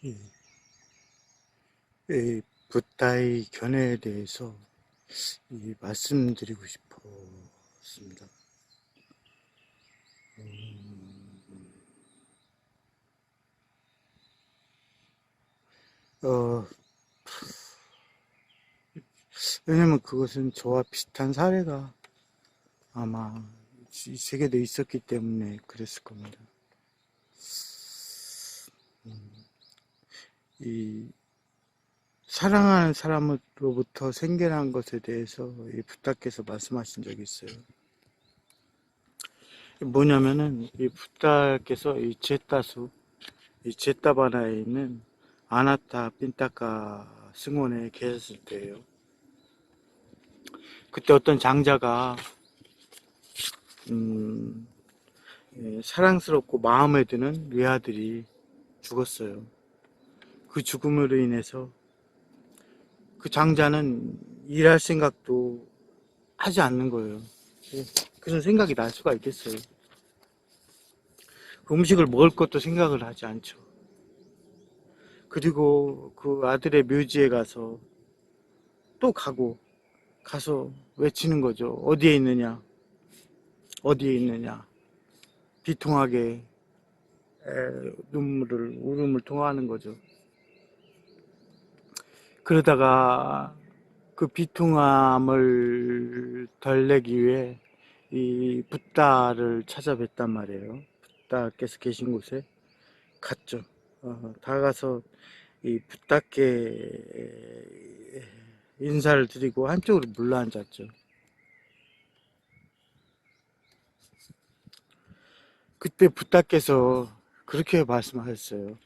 이, 이 붓다의 견해에 대해서 말씀드리고 싶었습니다. 어, 왜냐면 그것은 저와 비슷한 사례가 아마 이 세계도 있었기 때문에 그랬을 겁니다. 이 사랑하는 사람으로부터 생겨난 것에 대해서 이 부다께서 말씀하신 적이 있어요. 뭐냐면은 이 부다께서 이 제따수, 이 제따바나에 있는 아나타 핀타카 승원에 계셨을 때예요. 그때 어떤 장자가 사랑스럽고 마음에 드는 외아들이 죽었어요. 그 죽음으로 인해서 그 장자는 일할 생각도 하지 않는 거예요. 그런 생각이 날 수가 있겠어요. 그 음식을 먹을 것도 생각을 하지 않죠. 그리고 그 아들의 묘지에 가서 또 가서 외치는 거죠. 어디에 있느냐? 어디에 있느냐? 비통하게 울음을 통하는 거죠. 그러다가 그 비통함을 덜내기 위해 이 붓다를 찾아뵀단 말이에요. 붓다께서 계신 곳에 갔죠. 다가가서 이 붓다께 인사를 드리고 한쪽으로 물러앉았죠. 그때 붓다께서 그렇게 말씀하셨어요.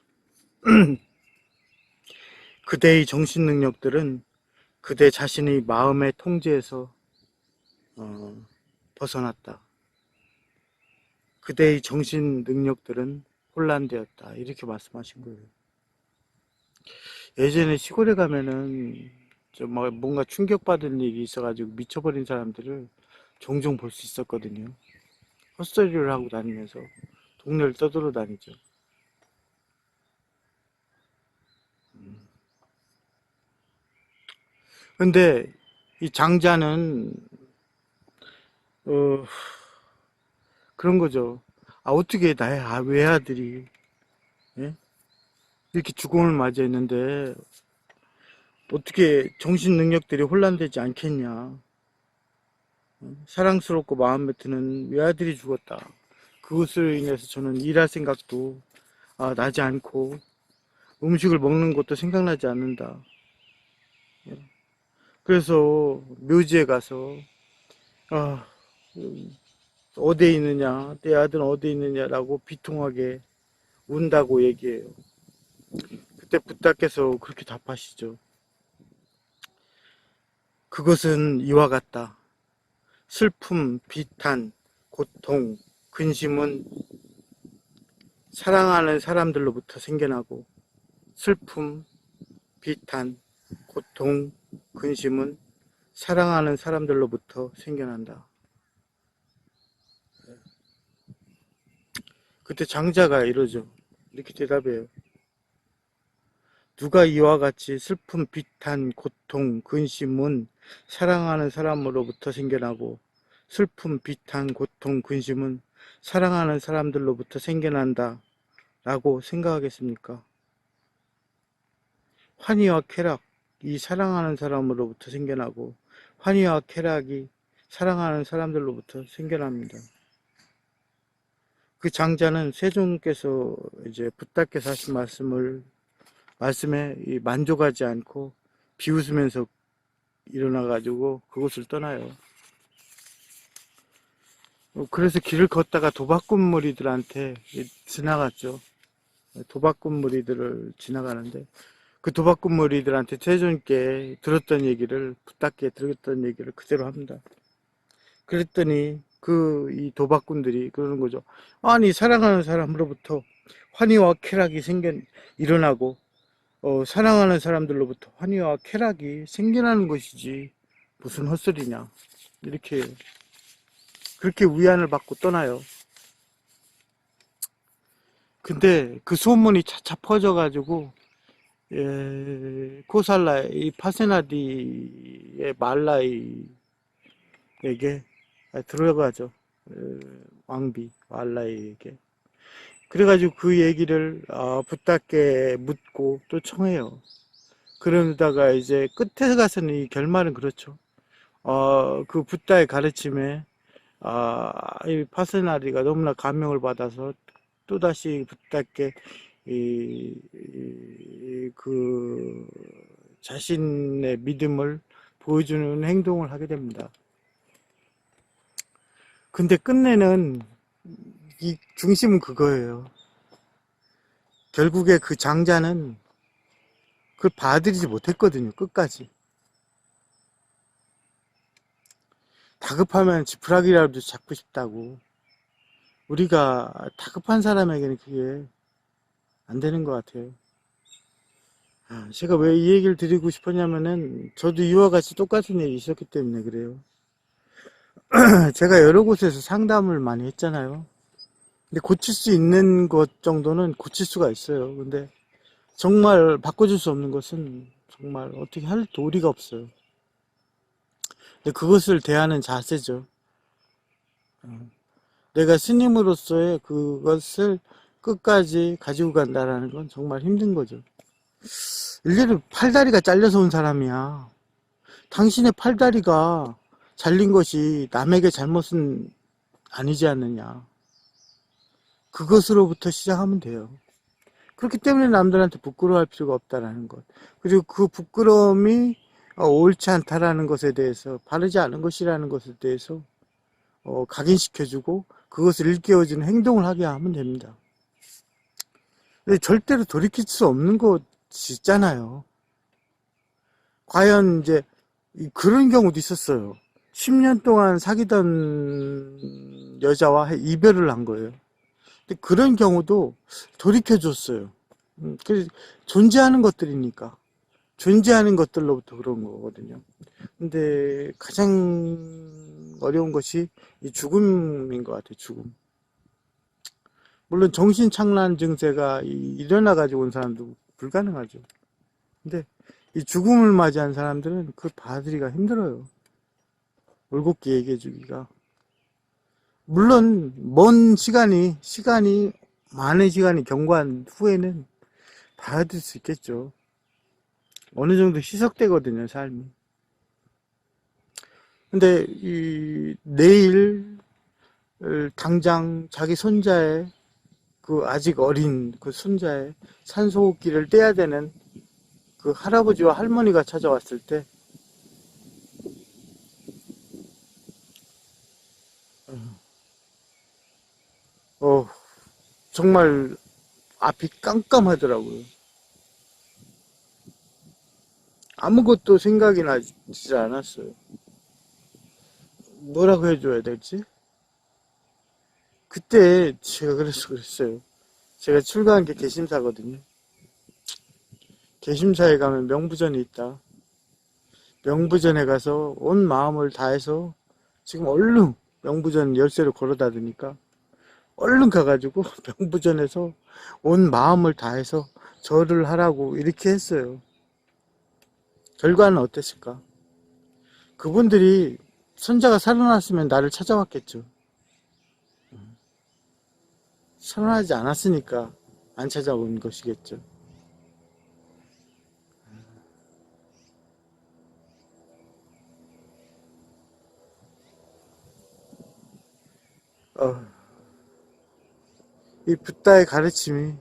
그대의 정신 능력들은 그대 자신의 마음의 통제에서 벗어났다. 그대의 정신 능력들은 혼란되었다. 이렇게 말씀하신 거예요. 예전에 시골에 가면은 뭔가 충격받은 일이 있어가지고 미쳐버린 사람들을 종종 볼 수 있었거든요. 헛소리를 하고 다니면서 동네를 떠돌아다니죠. 근데 이 장자는 어, 그런 거죠. 어떻게 나의 외아들이 예? 이렇게 죽음을 맞이했는데 어떻게 정신 능력들이 혼란되지 않겠냐. 사랑스럽고 마음에 드는 외아들이 죽었다. 그것으로 인해서 저는 일할 생각도 나지 않고 음식을 먹는 것도 생각나지 않는다. 그래서 묘지에 가서 아, 어디에 있느냐, 내 아들은 어디에 있느냐라고 비통하게 운다고 얘기해요. 그때 붓다께서 그렇게 답하시죠. 그것은 이와 같다. 슬픔, 비탄, 고통, 근심은 사랑하는 사람들로부터 생겨나고 슬픔, 비탄, 고통, 근심은 사랑하는 사람들로부터 생겨난다. 그때 장자가 이러죠. 이렇게 대답해요. 누가 이와 같이 슬픔, 비탄, 고통, 근심은 사랑하는 사람으로부터 생겨나고 슬픔, 비탄, 고통, 근심은 사랑하는 사람들로부터 생겨난다 라고 생각하겠습니까? 환희와 쾌락이 사랑하는 사람으로부터 생겨나고 환희와 쾌락이 사랑하는 사람들로부터 생겨납니다. 그 장자는 세종께서 이제 붓다께서 하신 말씀에 만족하지 않고 비웃으면서 일어나가지고 그곳을 떠나요. 그래서 길을 걷다가 도박꾼 무리들한테 지나갔죠. 도박꾼 무리들을 지나가는데 그 도박꾼 무리들한테 세존께 들었던 얘기를 붓다께 들었던 얘기를 그대로 합니다. 그랬더니 이 도박꾼들이 그러는 거죠. 아니 사랑하는 사람으로부터 환희와 쾌락이 일어나고 사랑하는 사람들로부터 환희와 쾌락이 생겨나는 것이지 무슨 헛소리냐 이렇게 그렇게 위안을 받고 떠나요. 근데 그 소문이 차차 퍼져가지고 코살라, 이 파세나디의 말라이에게 들어가죠. 왕비 말라이에게. 그래가지고 그 얘기를 붓다께 묻고 또 청해요. 그러다가 이제 끝에 가서는 이 결말은 그렇죠. 그 붓다의 가르침에 이 파스나리가 너무나 감명을 받아서 또다시 붓다께 그 자신의 믿음을 보여주는 행동을 하게 됩니다. 근데 끝내는 이 중심은 그거예요. 결국에 그 장자는 그걸 받아들이지 못했거든요. 끝까지. 다급하면 지푸라기라도 잡고 싶다고. 우리가 다급한 사람에게는 그게 안 되는 것 같아요. 제가 왜 이 얘기를 드리고 싶었냐면은 저도 이와 같이 똑같은 일이 있었기 때문에 그래요. 제가 여러 곳에서 상담을 많이 했잖아요. 근데 고칠 수 있는 것 정도는 고칠 수가 있어요. 근데 정말 바꿔줄 수 없는 것은 정말 어떻게 할 도리가 없어요. 근데 그것을 대하는 자세죠. 내가 스님으로서의 그것을 끝까지 가지고 간다라는 건 정말 힘든 거죠. 일일이 팔다리가 잘려서 온 사람이야. 당신의 팔다리가 잘린 것이 남에게 잘못은 아니지 않느냐. 그것으로부터 시작하면 돼요. 그렇기 때문에 남들한테 부끄러워할 필요가 없다라는 것. 그리고 그 부끄러움이 옳지 않다라는 것에 대해서, 바르지 않은 것이라는 것에 대해서 각인시켜주고 그것을 일깨워주는 행동을 하게 하면 됩니다. 근데 절대로 돌이킬 수 없는 것이 있잖아요. 과연 이제 그런 경우도 있었어요. 10년 동안 사귀던 여자와 이별을 한 거예요. 근데 그런 경우도 돌이켜줬어요. 그래서 존재하는 것들이니까. 존재하는 것들로부터 그런 거거든요. 근데 가장 어려운 것이 이 죽음인 것 같아요. 죽음. 물론 정신착란 증세가 일어나가지고 온 사람도 불가능하죠. 근데 이 죽음을 맞이한 사람들은 그걸 받아들이기가 힘들어요. 올곧게 얘기해주기가. 물론 먼 시간이 많은 시간이 경과한 후에는 받아들일 수 있겠죠. 어느 정도 희석되거든요, 삶이. 근데 내일 당장 자기 손자의 그 아직 어린 그 손자의 산소호흡기를 떼야 되는 그 할아버지와 할머니가 찾아왔을 때 정말 앞이 깜깜하더라고요. 아무것도 생각이 나지 않았어요. 뭐라고 해줘야 될지? 그때 제가 그래서 그랬어요. 제가 출가한 게 개심사거든요. 개심사에 가면 명부전이 있다. 명부전에 가서 온 마음을 다해서 지금 얼른 명부전 열쇠를 걸어다 드니까 얼른 가가지고 명부전에서 온 마음을 다해서 절을 하라고 이렇게 했어요. 결과는 어땠을까? 그분들이 손자가 살아났으면 나를 찾아왔겠죠. 살아나지 않았으니까 안 찾아온 것이겠죠. 이 붓다의 가르침이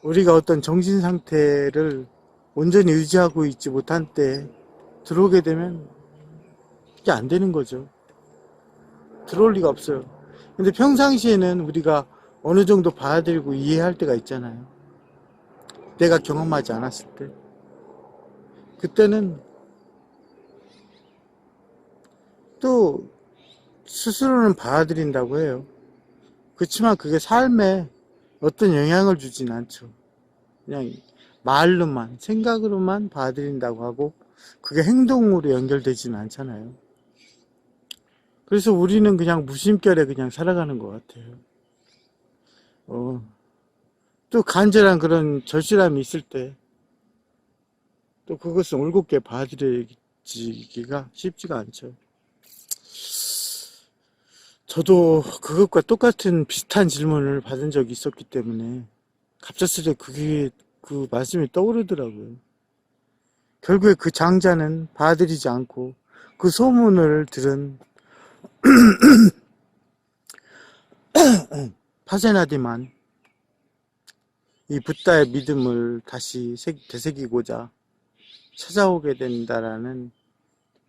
우리가 어떤 정신 상태를 온전히 유지하고 있지 못한 때 들어오게 되면 이게 안 되는 거죠. 들어올 리가 없어요. 근데 평상시에는 우리가 어느 정도 받아들이고 이해할 때가 있잖아요. 내가 경험하지 않았을 때. 그때는 또 스스로는 받아들인다고 해요. 그렇지만 그게 삶에 어떤 영향을 주진 않죠. 그냥 말로만, 생각으로만 받아들인다고 하고 그게 행동으로 연결되지는 않잖아요. 그래서 우리는 그냥 무심결에 그냥 살아가는 것 같아요. 또 간절한 그런 절실함이 있을 때 또 그것을 올곧게 봐들여지기가 쉽지가 않죠. 저도 그것과 똑같은 비슷한 질문을 받은 적이 있었기 때문에 갑작스레 그 말씀이 떠오르더라고요. 결국에 그 장자는 봐들이지 않고 그 소문을 들은 파세나디만 이 붓다의 믿음을 다시 되새기고자 찾아오게 된다라는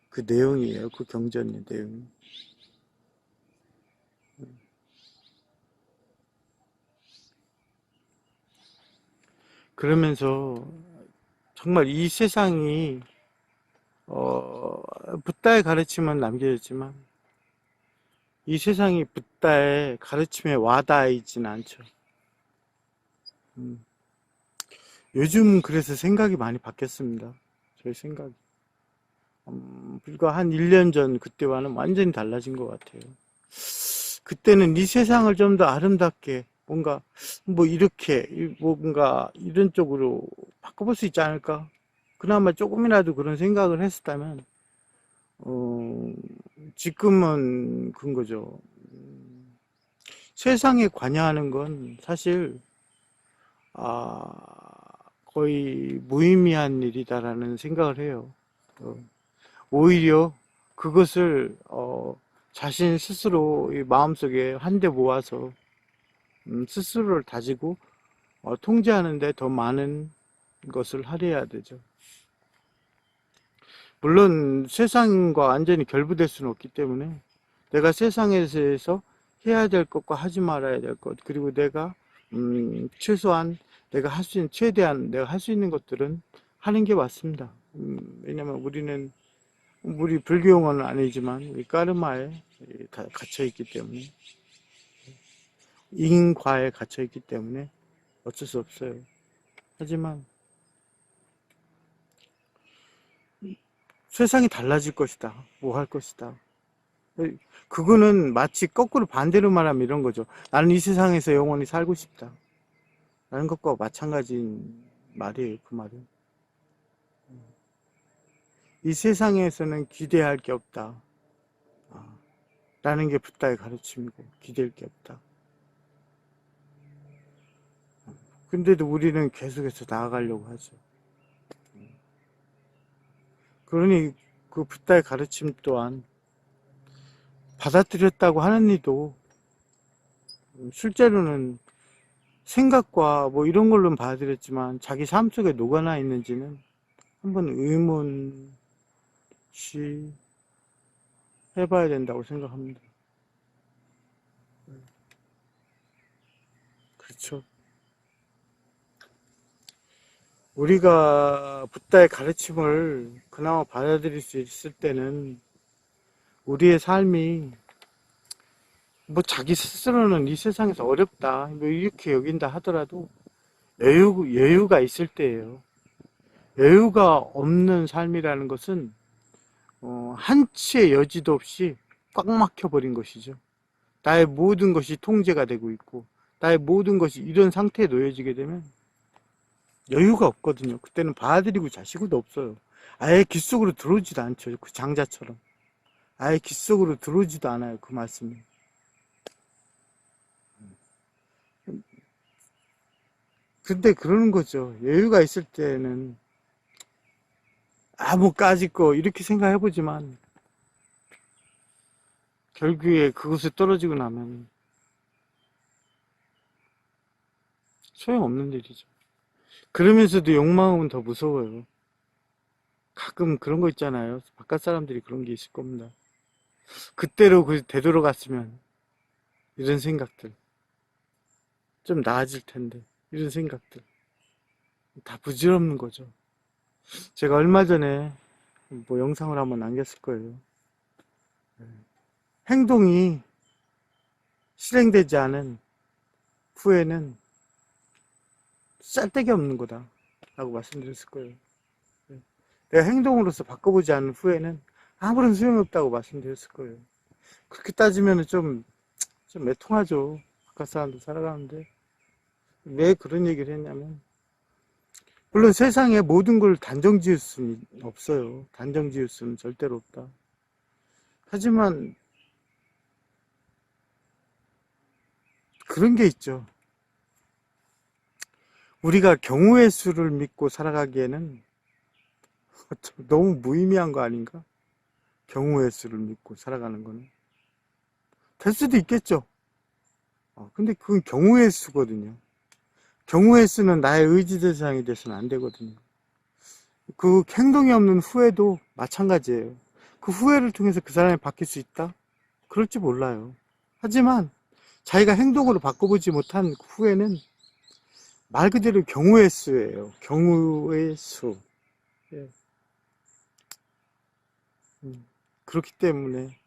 그 내용이에요. 그 경전의 내용이. 그러면서 정말 이 세상이 붓다의 가르침은 남겨졌지만 이 세상이 붓다의 가르침에 와닿아 있지는 않죠. 요즘 그래서 생각이 많이 바뀌었습니다. 저희 생각이. 불과 한 1년 전 그때와는 완전히 달라진 것 같아요. 그때는 이 세상을 좀 더 아름답게 뭔가 뭐 이렇게 뭔가 이런 쪽으로 바꿔볼 수 있지 않을까? 그나마 조금이라도 그런 생각을 했었다면 지금은 그런 거죠. 세상에 관여하는 건 사실 아, 거의 무의미한 일이다라는 생각을 해요. 오히려 그것을 자신 스스로 이 마음속에 한데 모아서 스스로를 다지고 통제하는데 더 많은 것을 할애해야 되죠. 물론 세상과 완전히 결부될 수는 없기 때문에 내가 세상에서 해야 될 것과 하지 말아야 될 것, 그리고 내가 최소한 내가 할 수 있는 최대한 내가 할 수 있는 것들은 하는 게 맞습니다. 왜냐면 우리 불교용어는 아니지만 이 까르마에 갇혀 있기 때문에, 인과에 갇혀 있기 때문에 어쩔 수 없어요. 하지만 세상이 달라질 것이다, 뭐 할 것이다, 그거는 마치 거꾸로 반대로 말하면 이런 거죠. 나는 이 세상에서 영원히 살고 싶다 라는 것과 마찬가지인 말이에요. 그 말은 이 세상에서는 기대할 게 없다 라는 게 붓다의 가르침이고, 기댈 게 없다. 근데도 우리는 계속해서 나아가려고 하죠. 그러니 그 붓다의 가르침 또한 받아들였다고 하는 이도 실제로는 생각과 뭐 이런 걸로는 받아들였지만 자기 삶 속에 녹아나 있는지는 한번 의문시 해봐야 된다고 생각합니다. 그렇죠. 우리가 붓다의 가르침을 그나마 받아들일 수 있을 때는 우리의 삶이 뭐 자기 스스로는 이 세상에서 어렵다 뭐 이렇게 여긴다 하더라도 여유가 있을 때예요. 여유가 없는 삶이라는 것은 한치의 여지도 없이 꽉 막혀버린 것이죠. 나의 모든 것이 통제가 되고 있고 나의 모든 것이 이런 상태에 놓여지게 되면 여유가 없거든요. 그때는 받아들이고 자시고도 없어요. 아예 귓속으로 들어오지도 않죠. 그 장자처럼 아예 귓속으로 들어오지도 않아요. 그 말씀이. 근데 그러는 거죠. 여유가 있을 때는 뭐 까짓 거 이렇게 생각해보지만 결국에 그것에 떨어지고 나면 소용없는 일이죠. 그러면서도 욕망은 더 무서워요. 가끔 그런 거 있잖아요. 바깥 사람들이 그런 게 있을 겁니다. 그때로 되돌아갔으면 이런 생각들 좀 나아질 텐데, 이런 생각들 다 부질없는 거죠. 제가 얼마 전에 뭐 영상을 한번 남겼을 거예요. 행동이 실행되지 않은 후에는 쌀데기 없는 거다 라고 말씀드렸을 거예요. 내가 행동으로서 바꿔보지 않은 후에는 아무런 소용이 없다고 말씀드렸을 거예요. 그렇게 따지면 좀 애통하죠. 바깥 사람들 살아가는데. 왜 그런 얘기를 했냐면, 물론 세상에 모든 걸 단정 지을 수는 없어요. 단정 지을 수는 절대로 없다. 하지만 그런 게 있죠. 우리가 경우의 수를 믿고 살아가기에는 너무 무의미한 거 아닌가? 경우의 수를 믿고 살아가는 거는. 될 수도 있겠죠. 근데 그건 경우의 수거든요. 경우의 수는 나의 의지 대상이 돼서는 안 되거든요. 그 행동이 없는 후회도 마찬가지예요. 그 후회를 통해서 그 사람이 바뀔 수 있다? 그럴지 몰라요. 하지만 자기가 행동으로 바꿔보지 못한 후회는 말 그대로 경우의 수예요. 경우의 수. 예. 그렇기 때문에